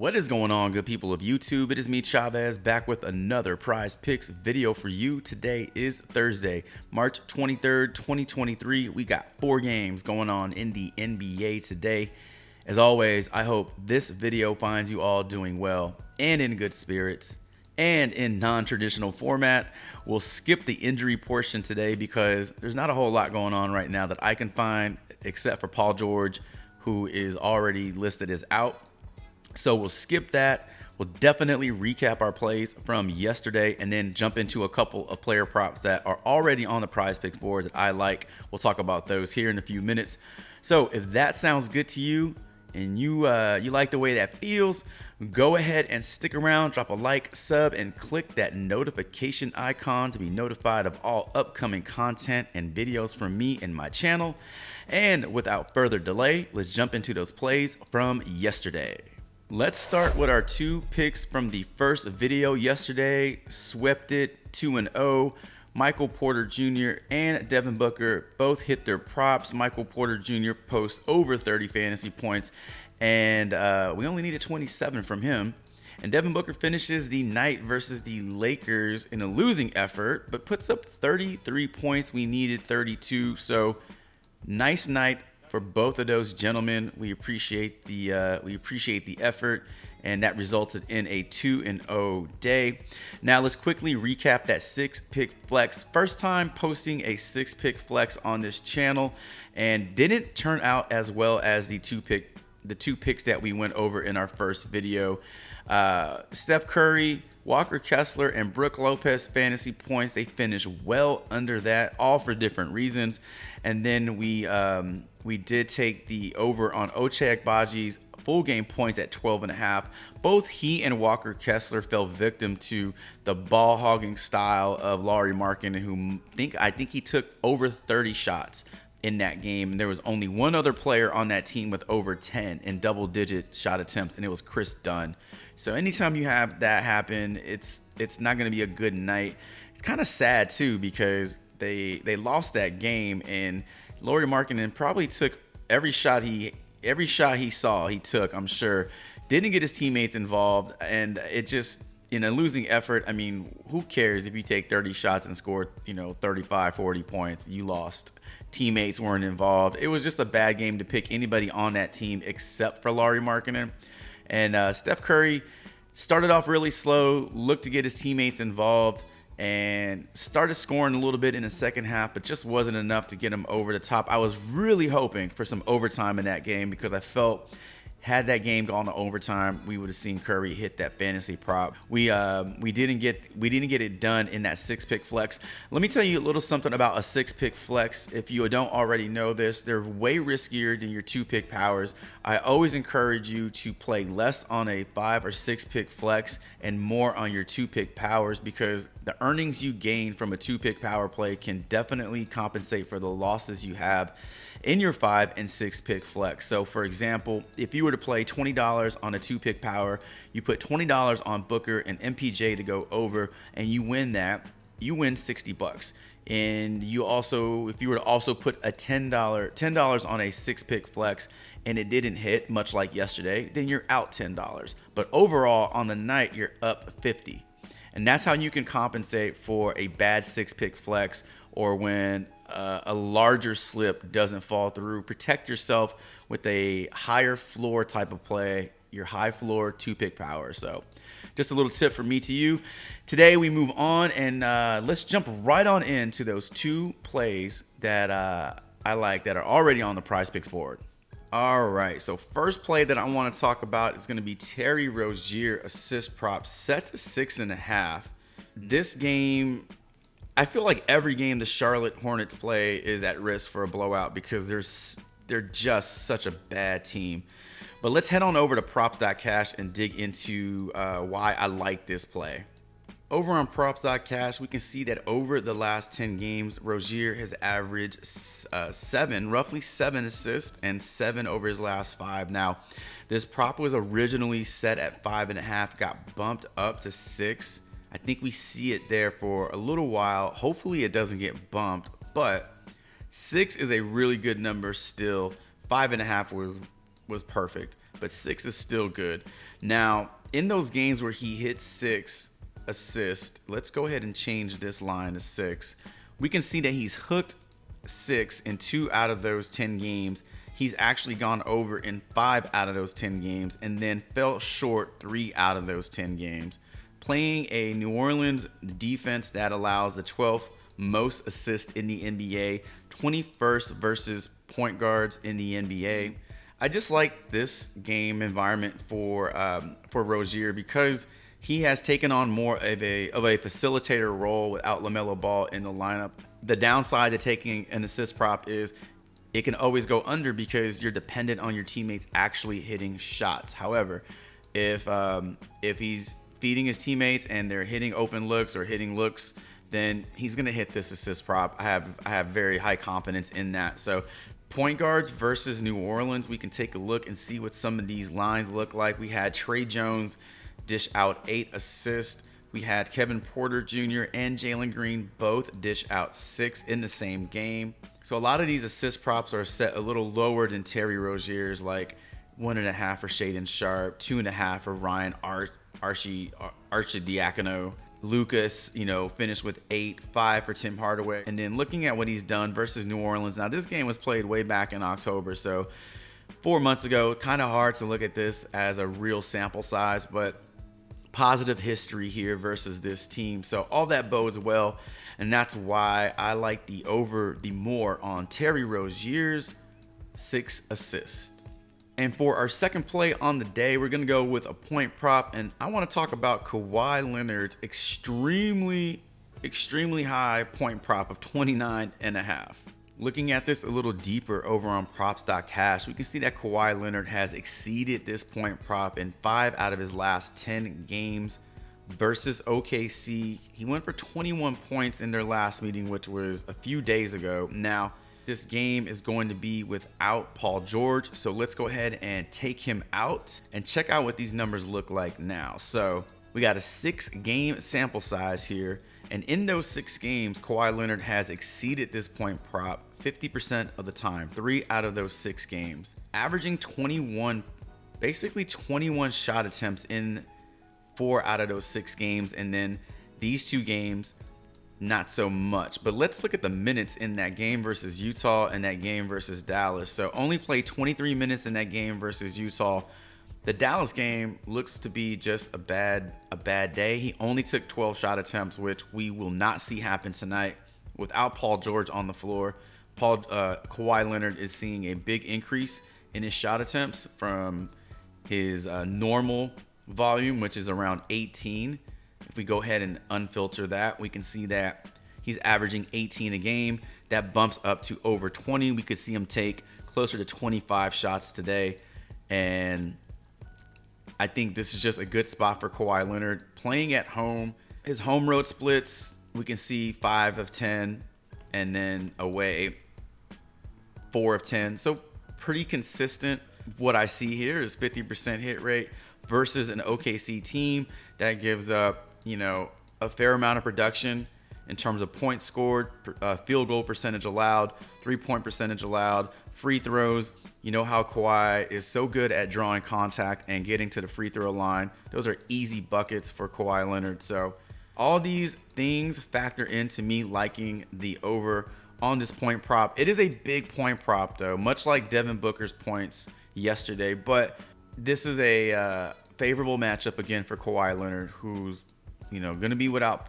What is going on, good people of YouTube? It is me, Chavez, back with another Prize Picks video for you. Today is Thursday, March 23rd, 2023. We got 4 games going on in the NBA today. As always, I hope this video finds you all doing well and in good spirits and in non-traditional format. We'll skip the injury portion today because there's not a whole lot going on right now that I can find except for Paul George, who is already listed as out. So we'll skip that. We'll definitely recap our plays from yesterday and then jump into a couple of player props that are already on the Prize Picks board that I like. We'll talk about those here in a few minutes. So if that sounds good to you and you like the way that feels, go ahead and stick around, drop a like, sub, and click that notification icon to be notified of all upcoming content and videos from me and my channel. And without further delay, let's jump into those plays from yesterday. Let's start with our 2 picks from the first video yesterday. Swept it 2-0. Michael Porter Jr. and Devin Booker both hit their props. Michael Porter Jr. posts over 30 fantasy points, and we only needed 27 from him. And Devin Booker finishes the night versus the Lakers in a losing effort, but puts up 33 points. We needed 32, so nice night for both of those gentlemen. We appreciate the effort, and that resulted in a 2-0 day. Now let's quickly recap that 6-pick flex. First time posting a 6-pick flex on this channel, and didn't turn out as well as the two picks that we went over in our first video. Steph Curry, Walker Kessler, and Brook Lopez fantasy points, they finished well under that, all for different reasons. And then we did take the over on Ochai Agbaji's full game points at 12.5. Both he and Walker Kessler fell victim to the ball hogging style of Lauri Markkanen, who I think he took over 30 shots in that game. And there was only one other player on that team with over 10 in double-digit shot attempts, and it was Chris Dunn. So anytime you have that happen, it's not going to be a good night. It's kind of sad too, because they lost that game, and Lauri Markkanen probably took every shot he saw, he took, I'm sure. Didn't get his teammates involved, and it just, in a losing effort, I mean, who cares if you take 30 shots and score, 35, 40 points? You lost. Teammates weren't involved. It was just a bad game to pick anybody on that team except for Lauri Markkanen. And Steph Curry started off really slow, looked to get his teammates involved, and started scoring a little bit in the second half, but just wasn't enough to get him over the top. I was really hoping for some overtime in that game, because I felt had that game gone to overtime, we would have seen Curry hit that fantasy prop. We didn't get it done in that 6-pick flex. Let me tell you a little something about a 6-pick flex. If you don't already know this, they're way riskier than your 2-pick powers. I always encourage you to play less on a 5 or 6-pick flex and more on your 2-pick powers, because the earnings you gain from a 2-pick power play can definitely compensate for the losses you have in your 5 and 6-pick flex. So for example, if you were to play $20 on a 2-pick power, you put $20 on Booker and MPJ to go over, and you win that, you win $60. And you also, if you were to also put a $10 on a 6-pick flex and it didn't hit, much like yesterday, then you're out $10. But overall on the night, you're up $50. And that's how you can compensate for a bad 6-pick flex, or when a larger slip doesn't fall through. Protect yourself with a higher floor type of play, your high floor 2-pick power. So just a little tip from me to you. Today we move on, and let's jump right on into those 2 plays that I like that are already on the Prize Picks board. All right, so first play that I want to talk about is going to be Terry Rozier assist prop set to 6.5. This game, I feel like every game the Charlotte Hornets play is at risk for a blowout, because they're just such a bad team. But let's head on over to props.cash and dig into why I like this play. Over on props.cash, we can see that over the last 10 games, Rozier has averaged roughly 7 assists and 7 over his last 5. Now, this prop was originally set at 5.5, got bumped up to 6. I think we see it there for a little while. Hopefully it doesn't get bumped, but 6 is a really good number still. 5.5 was perfect. but 6 is still good. Now, in those games where he hits 6 assists, let's go ahead and change this line to 6. We can see that he's hooked 6 in 2 out of those 10 games. He's actually gone over in 5 out of those 10 games, and then fell short 3 out of those 10 games. Playing a New Orleans defense that allows the 12th most assists in the NBA, 21st versus point guards in the NBA. I just like this game environment for Rozier because he has taken on more of a facilitator role without LaMelo Ball in the lineup. The downside to taking an assist prop is it can always go under because you're dependent on your teammates actually hitting shots. However, if he's feeding his teammates and they're hitting open looks or hitting looks, then he's gonna hit this assist prop. I have very high confidence in that. So point guards versus New Orleans, we can take a look and see what some of these lines look like. We had Trey Jones dish out 8 assists. We had Kevin Porter Jr. and Jalen Green both dish out 6 in the same game. So a lot of these assist props are set a little lower than Terry Rozier's, like 1.5 for Shaedon Sharpe, 2.5 for Ryan Arcidiacono. Lucas, finished with 8, 5 for Tim Hardaway. And then looking at what he's done versus New Orleans. Now, this game was played way back in October, so 4 months ago. Kind of hard to look at this as a real sample size, but positive history here versus this team. So all that bodes well, and that's why I like the more on Terry Rozier's 6 assists. And for our second play on the day, we're going to go with a point prop. And I want to talk about Kawhi Leonard's extremely high point prop of 29.5. Looking at this a little deeper over on props.cash, we can see that Kawhi Leonard has exceeded this point prop in 5 out of his last 10 games versus OKC. He went for 21 points in their last meeting, which was a few days ago. Now, this game is going to be without Paul George, so let's go ahead and take him out and check out what these numbers look like now. So we got a 6-game sample size here, and in those 6 games, Kawhi Leonard has exceeded this point prop 50% of the time, 3 out of those 6 games, averaging 21 shot attempts in 4 out of those 6 games, and then these 2 games, not so much. But let's look at the minutes in that game versus Utah and that game versus Dallas. So only played 23 minutes in that game versus Utah. The Dallas game looks to be just a bad day. He only took 12 shot attempts, which we will not see happen tonight without Paul George on the floor. Kawhi Leonard is seeing a big increase in his shot attempts from his normal volume, which is around 18. If we go ahead and unfilter that, we can see that he's averaging 18 a game. That bumps up to over 20. We could see him take closer to 25 shots today. And I think this is just a good spot for Kawhi Leonard. Playing at home, his home road splits, we can see 5 of 10, and then away 4 of 10. So pretty consistent. What I see here is 50% hit rate versus an OKC team that gives up, a fair amount of production in terms of points scored, field goal percentage allowed, 3-point percentage allowed, free throws. You know how Kawhi is so good at drawing contact and getting to the free throw line. Those are easy buckets for Kawhi Leonard. So all these things factor into me liking the over on this point prop. It is a big point prop, though, much like Devin Booker's points yesterday. But this is a favorable matchup again for Kawhi Leonard, who's going to be without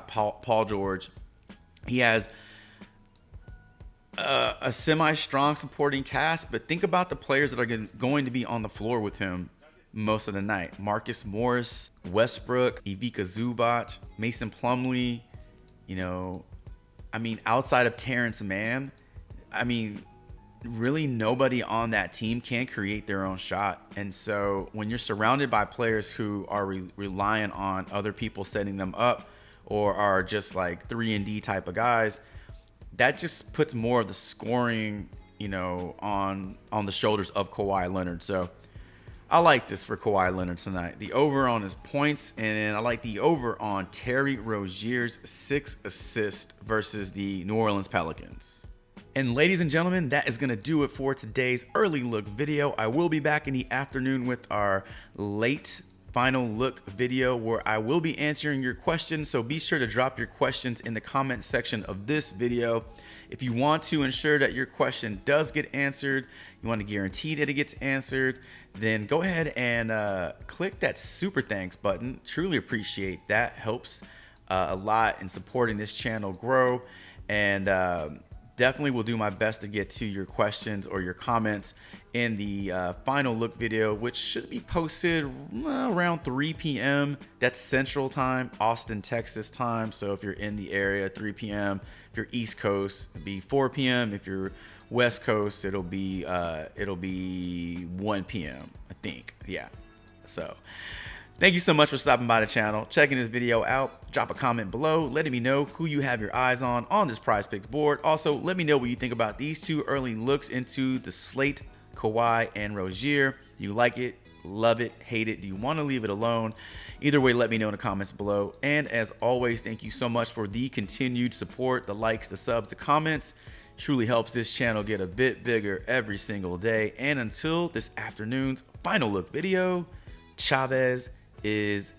Paul George. He has a semi-strong supporting cast, but think about the players that are going to be on the floor with him most of the night. Marcus Morris, Westbrook, Ivica Zubac, Mason Plumlee. Outside of Terrence Mann, really nobody on that team can create their own shot. And so when you're surrounded by players who are reliant on other people setting them up or are just like 3-and-D type of guys, that just puts more of the scoring, on the shoulders of Kawhi Leonard. So I like this for Kawhi Leonard tonight. The over on his points, and I like the over on Terry Rozier's 6 assists versus the New Orleans Pelicans. And ladies and gentlemen, that is going to do it for today's early look video. I will be back in the afternoon with our late final look video where I will be answering your questions. So be sure to drop your questions in the comment section of this video. If you want to ensure that your question does get answered, you want to guarantee that it gets answered, then go ahead and click that super thanks button. Truly appreciate that. Helps a lot in supporting this channel grow. And definitely will do my best to get to your questions or your comments in the final look video, which should be posted around 3 p.m. That's Central Time, Austin, Texas time. So if you're in the area, 3 p.m. If you're East Coast, it'll be 4 p.m. If you're West Coast, it'll be 1 p.m. I think. Yeah. So thank you so much for stopping by the channel, checking this video out. Drop a comment below, letting me know who you have your eyes on this Prizepicks board. Also, let me know what you think about these two early looks into the slate, Kawhi and Rozier. Do you like it? Love it? Hate it? Do you want to leave it alone? Either way, let me know in the comments below. And as always, thank you so much for the continued support, the likes, the subs, the comments. Truly helps this channel get a bit bigger every single day. And until this afternoon's final look video, Chavez is